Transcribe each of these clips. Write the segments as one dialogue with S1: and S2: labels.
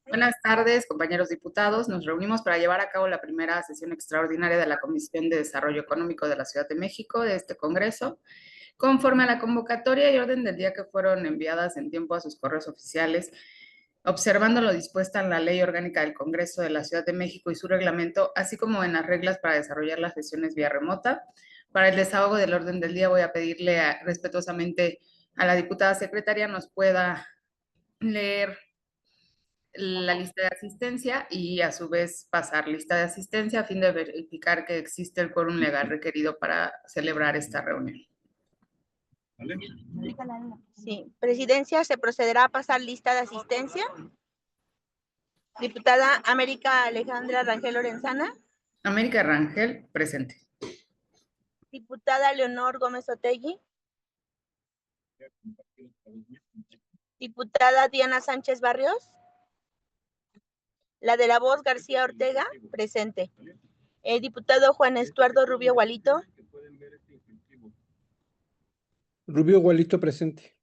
S1: Buenas tardes, compañeros diputados. Nos reunimos para llevar a cabo la primera sesión extraordinaria de la Comisión de Desarrollo Económico de la Ciudad de México de este Congreso, conforme a la convocatoria y orden del día que fueron enviadas en tiempo a sus correos oficiales, observando lo dispuesto en la Ley Orgánica del Congreso de la Ciudad de México y su reglamento, así como en las reglas para desarrollar las sesiones vía remota. Para el desahogo del orden del día voy a pedirle respetuosamente a la diputada secretaria nos pueda leer la lista de asistencia y a su vez pasar lista de asistencia a fin de verificar que existe el quórum legal requerido para celebrar esta reunión.
S2: Sí, presidencia, se procederá a pasar lista de asistencia. Diputada América Alejandra Rangel Lorenzana.
S1: América Rangel, presente.
S2: Diputada Leonor Gómez Otegui. Diputada Diana Sánchez Barrios. La de la voz García Ortega, presente. Diputado Juan Estuardo Rubio Gualito.
S3: Rubio Gualito, presente.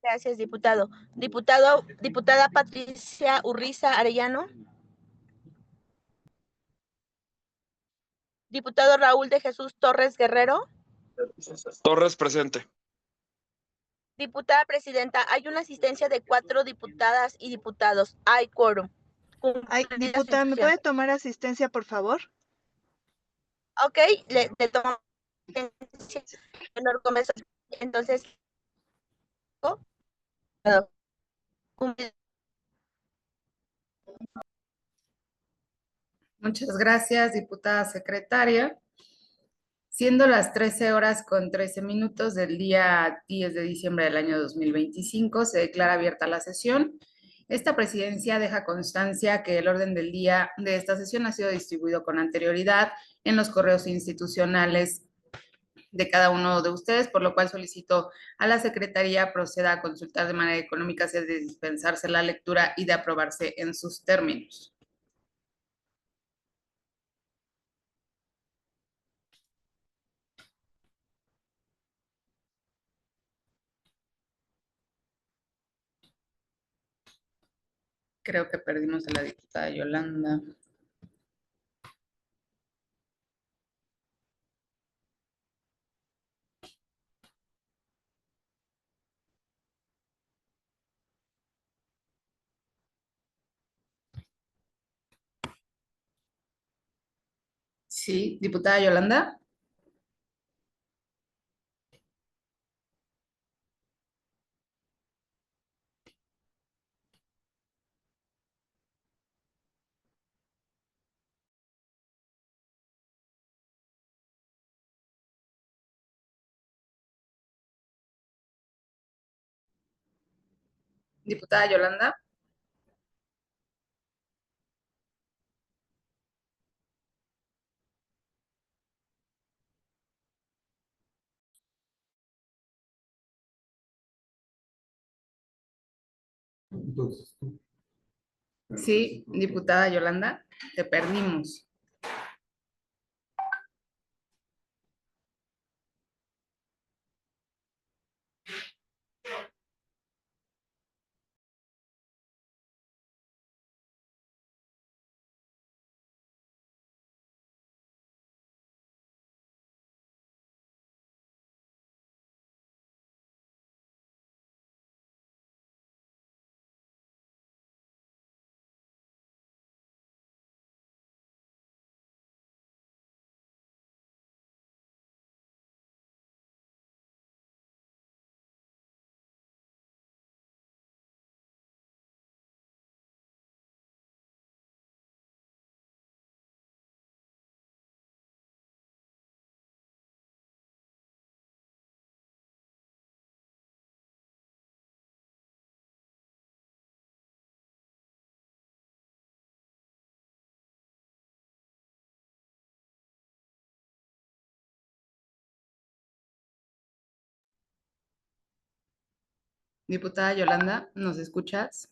S2: Gracias, diputado. Diputada Patricia Urriza Arellano. Diputado Raúl de Jesús Torres Guerrero.
S4: Torres, presente.
S2: Diputada presidenta, hay una asistencia de 4 diputadas y diputados. Hay quórum.
S5: Ay, diputada, ¿me puede tomar asistencia, por favor?
S2: Ok, le tomo asistencia. Entonces,
S1: Muchas gracias, diputada secretaria. Siendo las 13 horas con 13 minutos del día 10 de diciembre del año 2025, se declara abierta la sesión. Esta presidencia deja constancia que el orden del día de esta sesión ha sido distribuido con anterioridad en los correos institucionales de cada uno de ustedes, por lo cual solicito a la Secretaría proceda a consultar de manera económica si es de dispensarse la lectura y de aprobarse en sus términos. Creo que perdimos a la diputada Yolanda. Sí, diputada Yolanda. Diputada Yolanda. Sí, diputada Yolanda, te perdimos. Diputada Yolanda, ¿nos escuchas?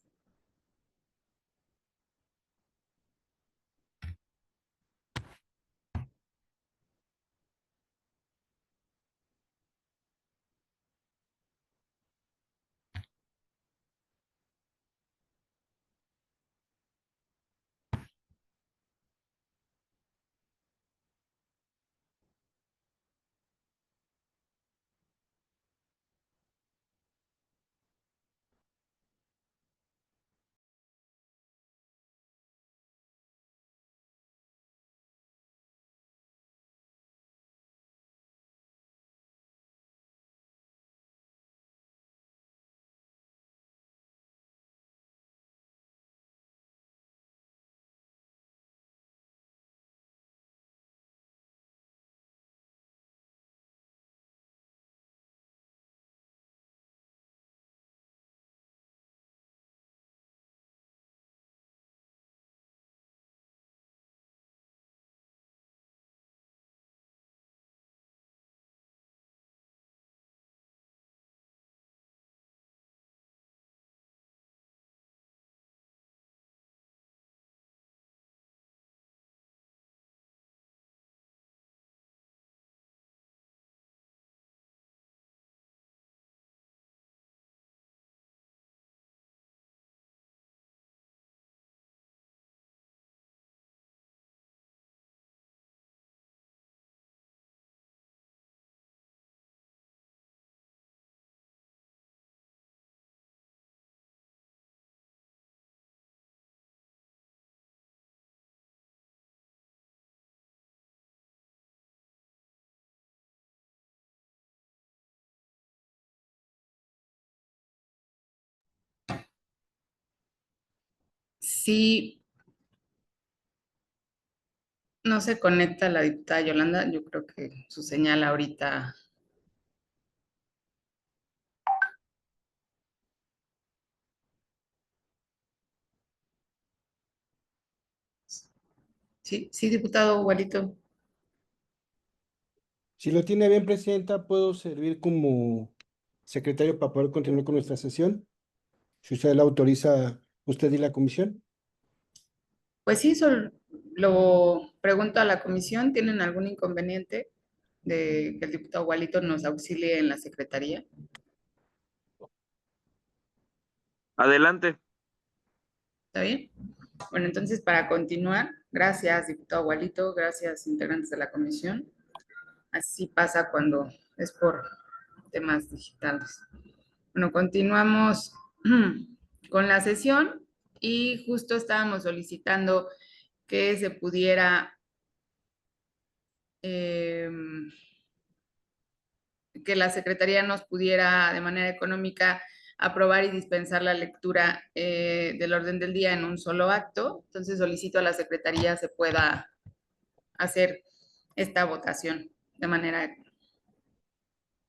S1: Si no se conecta la diputada Yolanda, yo creo que su señal ahorita... Sí, diputado Gualito.
S3: Si lo tiene bien, Presidenta, puedo servir como secretario para poder continuar con nuestra sesión. Si usted la autoriza, usted y la comisión.
S1: Pues sí, lo pregunto a la comisión. ¿Tienen algún inconveniente de que el diputado Gualito nos auxilie en la secretaría?
S4: Adelante.
S1: ¿Está bien? Bueno, entonces para continuar, gracias, diputado Gualito, gracias, integrantes de la comisión. Así pasa cuando es por temas digitales. Bueno, continuamos con la sesión y justo estábamos solicitando que se pudiera que la Secretaría nos pudiera de manera económica aprobar y dispensar la lectura del orden del día en un solo acto. Entonces solicito a la Secretaría se pueda hacer esta votación de manera...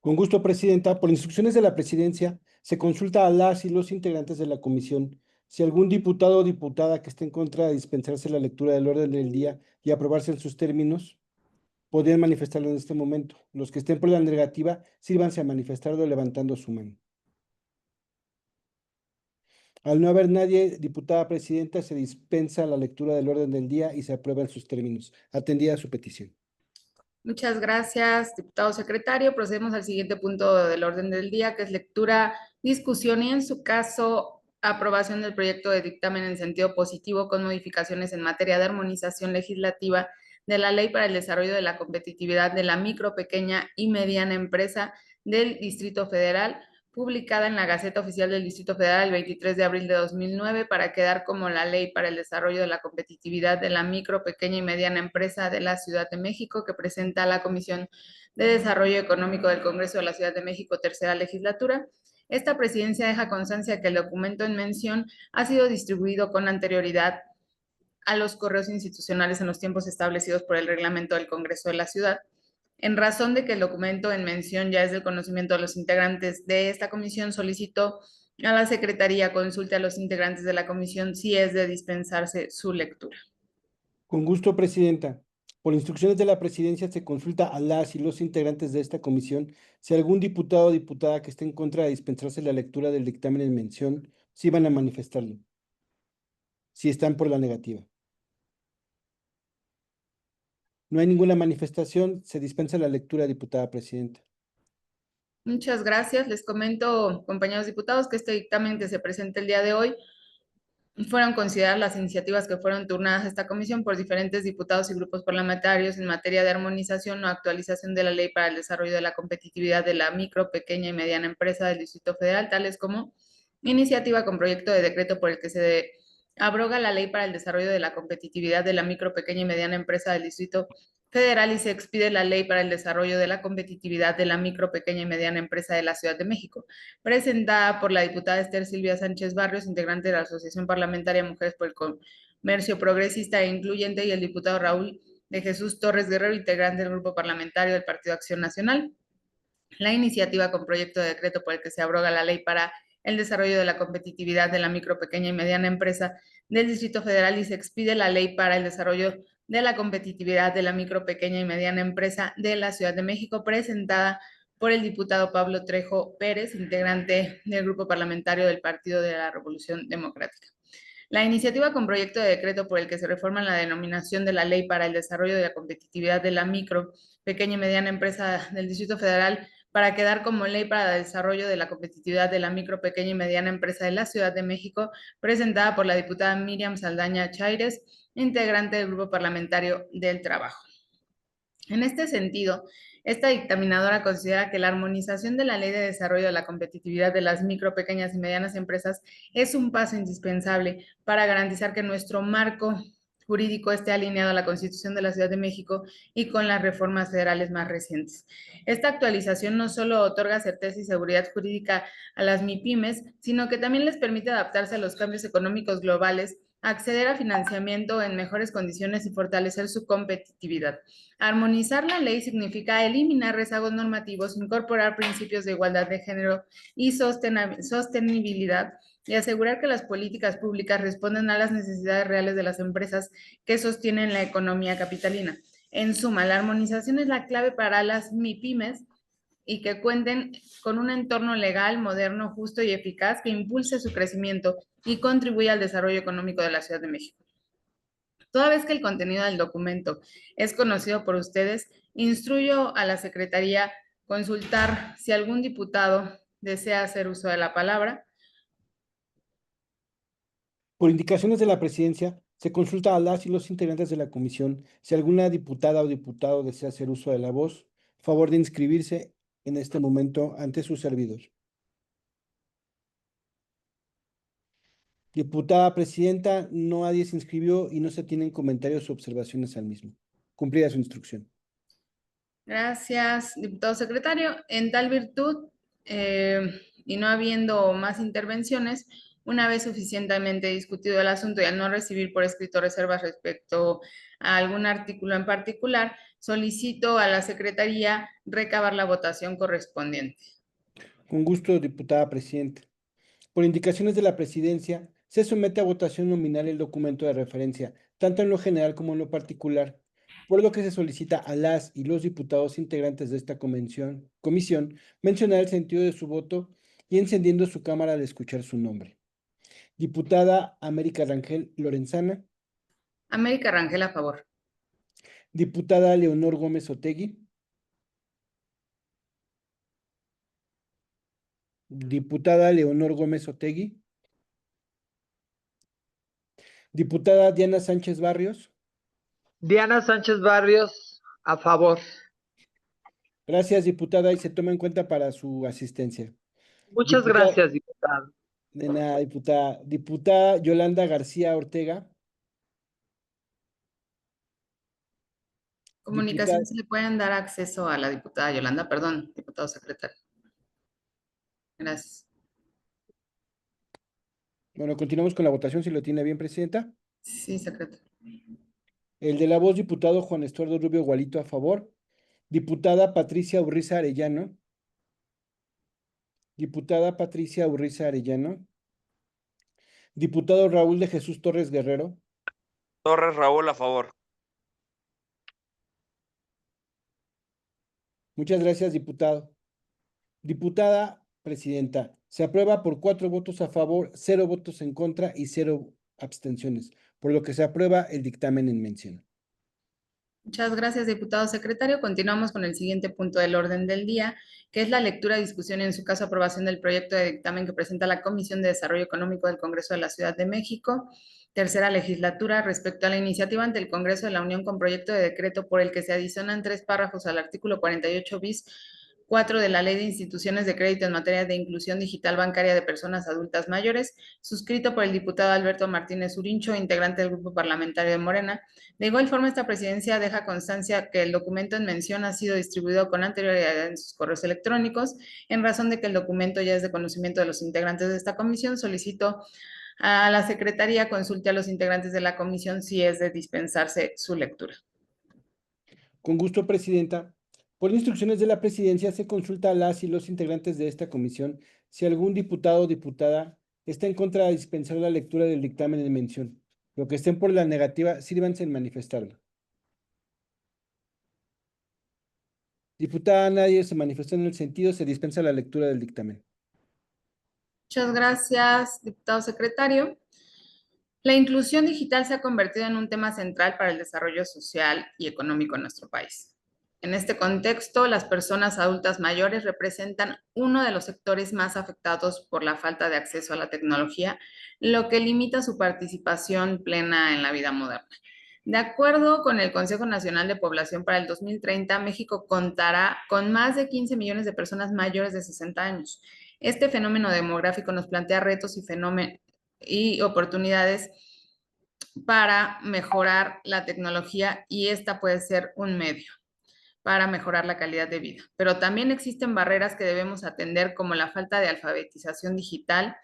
S3: Con gusto, Presidenta. Por instrucciones de la Presidencia, se consulta a las y los integrantes de la comisión si algún diputado o diputada que esté en contra de dispensarse la lectura del orden del día y aprobarse en sus términos, podrían manifestarlo en este momento. Los que estén por la negativa, sírvanse a manifestarlo levantando su mano. Al no haber nadie, diputada presidenta, se dispensa la lectura del orden del día y se aprueba en sus términos. Atendida su petición.
S1: Muchas gracias, diputado secretario. Procedemos al siguiente punto del orden del día, que es lectura, discusión y, en su caso, aprobación del proyecto de dictamen en sentido positivo con modificaciones en materia de armonización legislativa de la Ley para el Desarrollo de la Competitividad de la Micro, Pequeña y Mediana Empresa del Distrito Federal, publicada en la Gaceta Oficial del Distrito Federal el 23 de abril de 2009 para quedar como la Ley para el Desarrollo de la Competitividad de la Micro, Pequeña y Mediana Empresa de la Ciudad de México, que presenta a la Comisión de Desarrollo Económico del Congreso de la Ciudad de México, tercera legislatura. Esta presidencia deja constancia que el documento en mención ha sido distribuido con anterioridad a los correos institucionales en los tiempos establecidos por el reglamento del Congreso de la Ciudad. En razón de que el documento en mención ya es del conocimiento de los integrantes de esta comisión, solicito a la Secretaría consulte a los integrantes de la comisión si es de dispensarse su lectura.
S3: Con gusto, Presidenta. Por instrucciones de la Presidencia, se consulta a las y los integrantes de esta comisión si algún diputado o diputada que esté en contra de dispensarse la lectura del dictamen en mención, si van a manifestarlo. Si están por la negativa. No hay ninguna manifestación, se dispensa la lectura, diputada presidenta.
S1: Muchas gracias. Les comento, compañeros diputados, que este dictamen que se presenta el día de hoy fueron consideradas las iniciativas que fueron turnadas a esta comisión por diferentes diputados y grupos parlamentarios en materia de armonización o actualización de la Ley para el Desarrollo de la Competitividad de la Micro, Pequeña y Mediana Empresa del Distrito Federal, tales como iniciativa con proyecto de decreto por el que se abroga la Ley para el Desarrollo de la Competitividad de la Micro, Pequeña y Mediana Empresa del Distrito Federal y se expide la Ley para el Desarrollo de la Competitividad de la Micro, Pequeña y Mediana Empresa de la Ciudad de México, presentada por la diputada Esther Silvia Sánchez Barrios, integrante de la Asociación Parlamentaria Mujeres por el Comercio Progresista e Incluyente, y el diputado Raúl de Jesús Torres Guerrero, integrante del Grupo Parlamentario del Partido Acción Nacional. La iniciativa con proyecto de decreto por el que se abroga la Ley para el Desarrollo de la Competitividad de la Micro, Pequeña y Mediana Empresa del Distrito Federal y se expide la Ley para el Desarrollo de la Competitividad de la Micro, Pequeña y Mediana Empresa de la Ciudad de México, presentada por el diputado Pablo Trejo Pérez, integrante del Grupo Parlamentario del Partido de la Revolución Democrática. La iniciativa con proyecto de decreto por el que se reforma la denominación de la Ley para el Desarrollo de la Competitividad de la Micro, Pequeña y Mediana Empresa del Distrito Federal para quedar como Ley para el Desarrollo de la Competitividad de la Micro, Pequeña y Mediana Empresa de la Ciudad de México, presentada por la diputada Miriam Saldaña Chaires, integrante del Grupo Parlamentario del Trabajo. En este sentido, esta dictaminadora considera que la armonización de la Ley de Desarrollo de la Competitividad de las micro, pequeñas y medianas empresas es un paso indispensable para garantizar que nuestro marco jurídico esté alineado a la Constitución de la Ciudad de México y con las reformas federales más recientes. Esta actualización no solo otorga certeza y seguridad jurídica a las MIPYMES, sino que también les permite adaptarse a los cambios económicos globales acceder a financiamiento en mejores condiciones y fortalecer su competitividad. Armonizar la ley significa eliminar rezagos normativos, incorporar principios de igualdad de género y sostenibilidad y asegurar que las políticas públicas responden a las necesidades reales de las empresas que sostienen la economía capitalina. En suma, la armonización es la clave para las MIPYMES y que cuenten con un entorno legal, moderno, justo y eficaz que impulse su crecimiento y contribuya al desarrollo económico de la Ciudad de México. Toda vez que el contenido del documento es conocido por ustedes, instruyo a la Secretaría consultar si algún diputado desea hacer uso de la palabra.
S3: Por indicaciones de la presidencia, se consulta a las y los integrantes de la comisión si alguna diputada o diputado desea hacer uso de la voz. Favor de inscribirse en este momento ante su servidor. Diputada presidenta, nadie se inscribió y no se tienen comentarios o observaciones al mismo. Cumplida su instrucción.
S1: Gracias, diputado secretario. En tal virtud, y no habiendo más intervenciones, una vez suficientemente discutido el asunto y al no recibir por escrito reservas respecto a algún artículo en particular, solicito a la Secretaría recabar la votación correspondiente.
S3: Con gusto, diputada presidenta. Por indicaciones de la presidencia, se somete a votación nominal el documento de referencia, tanto en lo general como en lo particular, por lo que se solicita a las y los diputados integrantes de esta comisión mencionar el sentido de su voto y encendiendo su cámara al escuchar su nombre. Diputada América Rangel Lorenzana.
S1: América Rangel, a favor.
S3: Diputada Leonor Gómez Otegui. Diputada Leonor Gómez Otegui. Diputada Diana Sánchez Barrios.
S6: Diana Sánchez Barrios, a favor.
S3: Gracias, diputada, y se toma en cuenta para su asistencia.
S6: Muchas gracias, diputado.
S3: De nada, diputada. Diputada Yolanda García Ortega.
S1: Comunicación, si le pueden dar acceso a la diputada Yolanda, perdón, diputado secretario. Gracias.
S3: Bueno, continuamos con la votación, si lo tiene bien, presidenta.
S1: Sí, secretario.
S3: El de la voz, diputado Juan Estuardo Rubio Gualito, a favor. Diputada Patricia Urriza Arellano. Diputada Patricia Urriza Arellano. Diputado Raúl de Jesús Torres Guerrero.
S4: Torres Raúl, a favor.
S3: Muchas gracias, diputado. Diputada presidenta, se aprueba por 4 votos a favor, 0 votos en contra y 0 abstenciones, por lo que se aprueba el dictamen en mención.
S1: Muchas gracias, diputado secretario. Continuamos con el siguiente punto del orden del día, que es la lectura, discusión y en su caso aprobación del proyecto de dictamen que presenta la Comisión de Desarrollo Económico del Congreso de la Ciudad de México, tercera legislatura, respecto a la iniciativa ante el Congreso de la Unión con proyecto de decreto por el que se adicionan 3 párrafos al artículo 48 bis 4 de la Ley de Instituciones de Crédito en materia de inclusión digital bancaria de personas adultas mayores, suscrito por el diputado Alberto Martínez Urincho, integrante del Grupo Parlamentario de Morena. De igual forma, esta presidencia deja constancia que el documento en mención ha sido distribuido con anterioridad en sus correos electrónicos. En razón de que el documento ya es de conocimiento de los integrantes de esta comisión, solicito a la Secretaría consulte a los integrantes de la comisión si es de dispensarse su lectura.
S3: Con gusto, presidenta. Por instrucciones de la presidencia, se consulta a las y los integrantes de esta comisión si algún diputado o diputada está en contra de dispensar la lectura del dictamen en mención. Lo que estén por la negativa, sírvanse en manifestarlo. Diputada, nadie se manifestó en el sentido, se dispensa la lectura del dictamen.
S1: Muchas gracias, diputado secretario. La inclusión digital se ha convertido en un tema central para el desarrollo social y económico en nuestro país. En este contexto, las personas adultas mayores representan uno de los sectores más afectados por la falta de acceso a la tecnología, lo que limita su participación plena en la vida moderna. De acuerdo con el Consejo Nacional de Población para el 2030, México contará con más de 15 millones de personas mayores de 60 años. Este fenómeno demográfico nos plantea retos y oportunidades para mejorar la tecnología y esta puede ser un medio para mejorar la calidad de vida. Pero también existen barreras que debemos atender como la falta de alfabetización digital,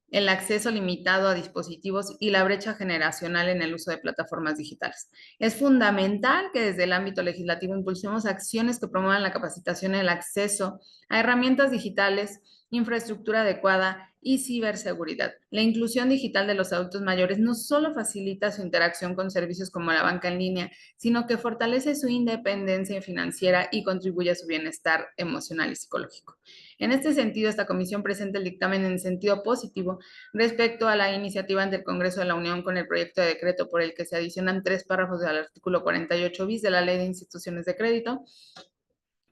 S1: el acceso limitado a dispositivos y la brecha generacional en el uso de plataformas digitales. Es fundamental que desde el ámbito legislativo impulsemos acciones que promuevan la capacitación y el acceso a herramientas digitales, infraestructura adecuada y ciberseguridad. La inclusión digital de los adultos mayores no solo facilita su interacción con servicios como la banca en línea, sino que fortalece su independencia financiera y contribuye a su bienestar emocional y psicológico. En este sentido, esta comisión presenta el dictamen en sentido positivo respecto a la iniciativa ante el Congreso de la Unión con el proyecto de decreto por el que se adicionan 3 párrafos al artículo 48 bis de la Ley de Instituciones de Crédito.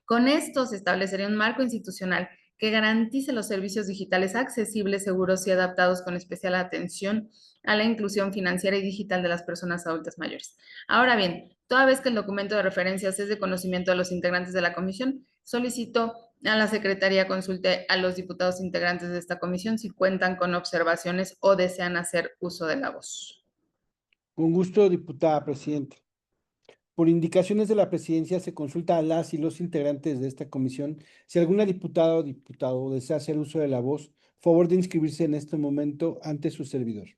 S1: Con esto se establecería un marco institucional que garantice los servicios digitales accesibles, seguros y adaptados con especial atención a la inclusión financiera y digital de las personas adultas mayores. Ahora bien, toda vez que el documento de referencias es de conocimiento de los integrantes de la comisión, solicito a la Secretaría consulte a los diputados integrantes de esta comisión si cuentan con observaciones o desean hacer uso de la voz.
S3: Con gusto, diputada presidenta. Por indicaciones de la presidencia, se consulta a las y los integrantes de esta comisión si alguna diputada o diputado desea hacer uso de la voz, favor de inscribirse en este momento ante su servidor.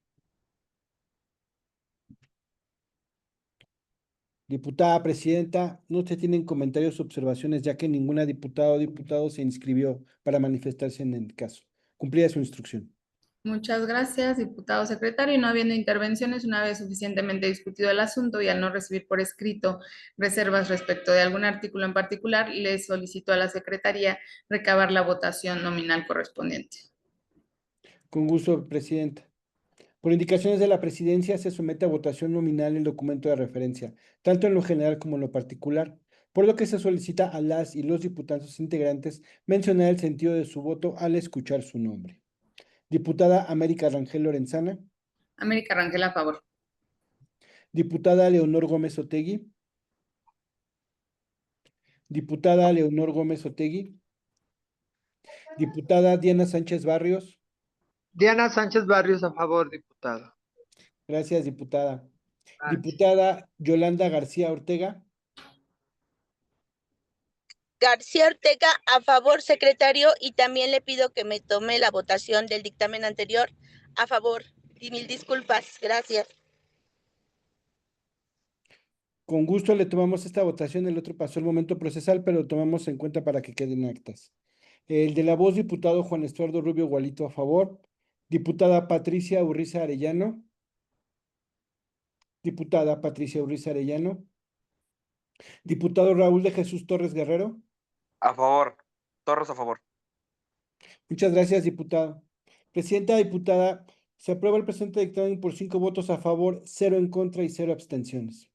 S3: Diputada presidenta, no se tienen comentarios o observaciones, ya que ninguna diputada o diputado se inscribió para manifestarse en el caso. Cumplida su instrucción.
S1: Muchas gracias, diputado secretario. Y no habiendo intervenciones, una vez suficientemente discutido el asunto y al no recibir por escrito reservas respecto de algún artículo en particular, le solicito a la Secretaría recabar la votación nominal correspondiente.
S3: Con gusto, presidenta. Por indicaciones de la presidencia, se somete a votación nominal el documento de referencia, tanto en lo general como en lo particular, por lo que se solicita a las y los diputados integrantes mencionar el sentido de su voto al escuchar su nombre. Diputada América Rangel Lorenzana.
S1: América Rangel, a favor.
S3: Diputada Leonor Gómez Otegui. Diputada Leonor Gómez Otegui. Diputada Diana Sánchez Barrios.
S6: Diana Sánchez Barrios, a favor, diputado.
S3: Gracias, diputada.
S6: Gracias.
S3: Diputada Yolanda García Ortega.
S2: García Ortega, a favor, secretario, y también le pido que me tome la votación del dictamen anterior a favor. Y mil disculpas, gracias.
S3: Con gusto le tomamos esta votación, el otro pasó el momento procesal, pero lo tomamos en cuenta para que queden actas. El de la voz, diputado Juan Estuardo Rubio Gualito, a favor. Diputada Patricia Urriza Arellano. Diputada Patricia Urriza Arellano. Diputado Raúl de Jesús Torres Guerrero.
S4: A favor. Torres, a favor.
S3: Muchas gracias, diputado. Presidenta, diputada, se aprueba el presente dictamen por 5 votos a favor, 0 en contra y 0 abstenciones.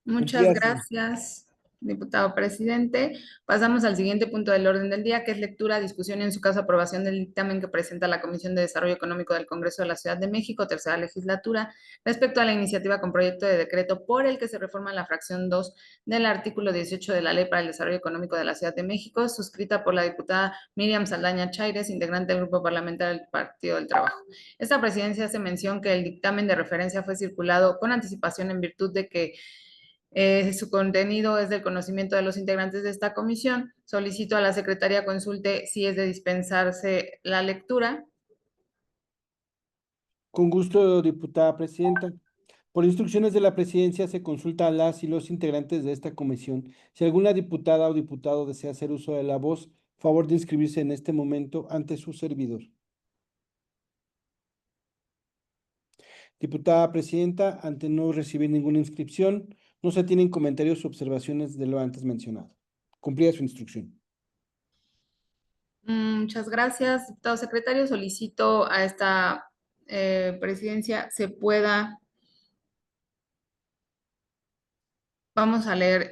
S1: Muchas gracias, diputado presidente. Pasamos al siguiente punto del orden del día, que es lectura, discusión y en su caso aprobación del dictamen que presenta la Comisión de Desarrollo Económico del Congreso de la Ciudad de México, tercera legislatura, respecto a la iniciativa con proyecto de decreto por el que se reforma la fracción 2 del artículo 18 de la Ley para el Desarrollo Económico de la Ciudad de México, suscrita por la diputada Miriam Saldaña Chaires, integrante del Grupo Parlamentario del Partido del Trabajo. Esta presidencia hace mención que el dictamen de referencia fue circulado con anticipación en virtud de que su contenido es del conocimiento de los integrantes de esta comisión. Solicito a la Secretaría consulte si es de dispensarse la lectura.
S3: Con gusto, diputada presidenta. Por instrucciones de la presidencia, se consulta a las y los integrantes de esta comisión si alguna diputada o diputado desea hacer uso de la voz, favor de inscribirse en este momento ante su servidor. Diputada presidenta, ante no recibir ninguna inscripción, no se tienen comentarios o observaciones de lo antes mencionado. Cumplida su instrucción.
S1: Muchas gracias, diputado secretario. Solicito a esta presidencia se pueda. Vamos a leer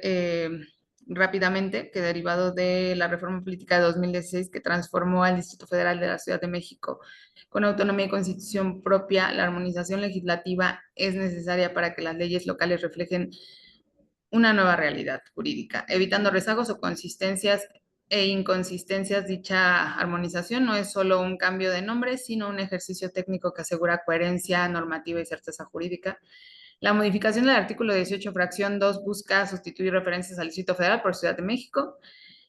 S1: rápidamente que derivado de la reforma política de 2016 que transformó al Distrito Federal de la Ciudad de México con autonomía y constitución propia, la armonización legislativa es necesaria para que las leyes locales reflejen una nueva realidad jurídica, evitando rezagos o consistencias e inconsistencias. Dicha armonización no es solo un cambio de nombre, sino un ejercicio técnico que asegura coherencia normativa y certeza jurídica. La modificación del artículo 18, fracción 2, busca sustituir referencias al Distrito Federal por Ciudad de México.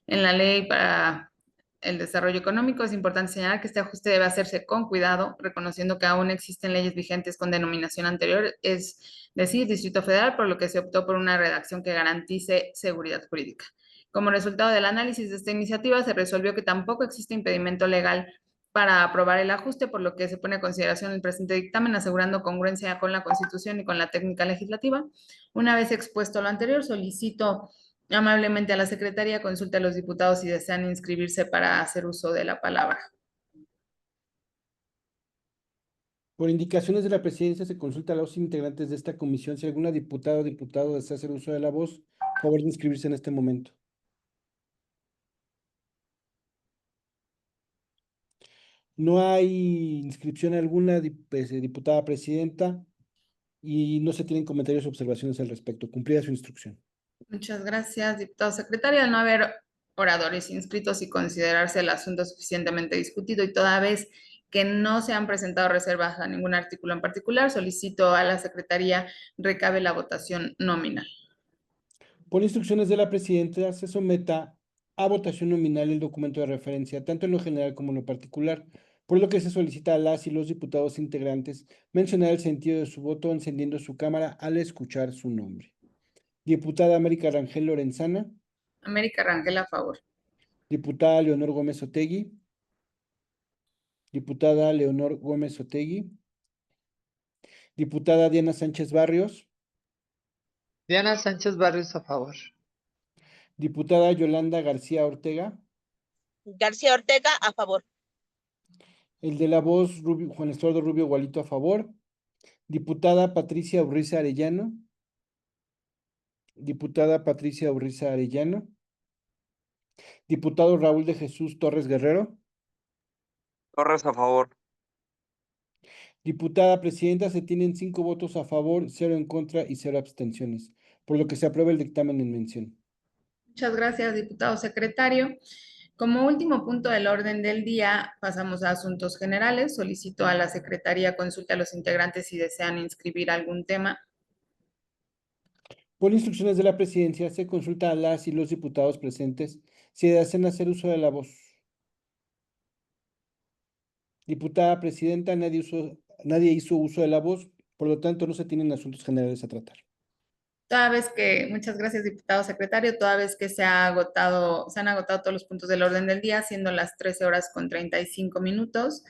S1: En la ley para el desarrollo económico, es importante señalar que este ajuste debe hacerse con cuidado, reconociendo que aún existen leyes vigentes con denominación anterior, es decir, Distrito Federal, por lo que se optó por una redacción que garantice seguridad jurídica. Como resultado del análisis de esta iniciativa, se resolvió que tampoco existe impedimento legal para aprobar el ajuste, por lo que se pone a consideración el presente dictamen, asegurando congruencia con la Constitución y con la técnica legislativa. Una vez expuesto lo anterior, solicito amablemente a la Secretaría consulte a los diputados si desean inscribirse para hacer uso de la palabra.
S3: Por indicaciones de la presidencia, se consulta a los integrantes de esta comisión si alguna diputada o diputado desea hacer uso de la voz. Por favor de inscribirse en este momento. No hay inscripción alguna, diputada presidenta, y no se tienen comentarios o observaciones al respecto. Cumplida su instrucción.
S1: Muchas gracias, diputado secretario. Al no haber oradores inscritos y considerarse el asunto suficientemente discutido y toda vez que no se han presentado reservas a ningún artículo en particular, solicito a la Secretaría recabe la votación nominal.
S3: Por instrucciones de la presidenta, se someta a votación nominal el documento de referencia, tanto en lo general como en lo particular, por lo que se solicita a las y los diputados integrantes mencionar el sentido de su voto encendiendo su cámara al escuchar su nombre. Diputada América Rangel Lorenzana.
S1: América Rangel, a favor.
S3: Diputada Leonor Gómez Otegui. Diputada Leonor Gómez Otegui. Diputada Diana Sánchez Barrios.
S6: Diana Sánchez Barrios, a favor.
S3: Diputada Yolanda García Ortega.
S2: García Ortega, a favor.
S3: El de la voz, Juan Estuardo Rubio Gualito, a favor. Diputada Patricia Urriza Arellano. Diputada Patricia Urriza Arellano. Diputado Raúl de Jesús Torres Guerrero.
S4: Torres, a favor.
S3: Diputada presidenta, se tienen 5 votos a favor, 0 en contra y 0 abstenciones, por lo que se aprueba el dictamen en mención.
S1: Muchas gracias, diputado secretario. Como último punto del orden del día, pasamos a asuntos generales. Solicito a la Secretaría consulte a los integrantes si desean inscribir algún tema.
S3: Por instrucciones de la presidencia, se consulta a las y los diputados presentes si desean hacer uso de la voz. Diputada presidenta, nadie hizo uso de la voz, por lo tanto no se tienen asuntos generales a tratar.
S1: Muchas gracias, diputado secretario, toda vez que se han agotado todos los puntos del orden del día, siendo las 13:35.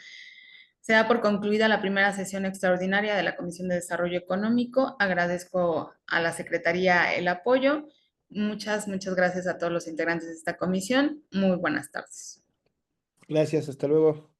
S1: Se da por concluida la primera sesión extraordinaria de la Comisión de Desarrollo Económico. Agradezco a la Secretaría el apoyo. Muchas gracias a todos los integrantes de esta comisión. Muy buenas tardes.
S3: Gracias, hasta luego.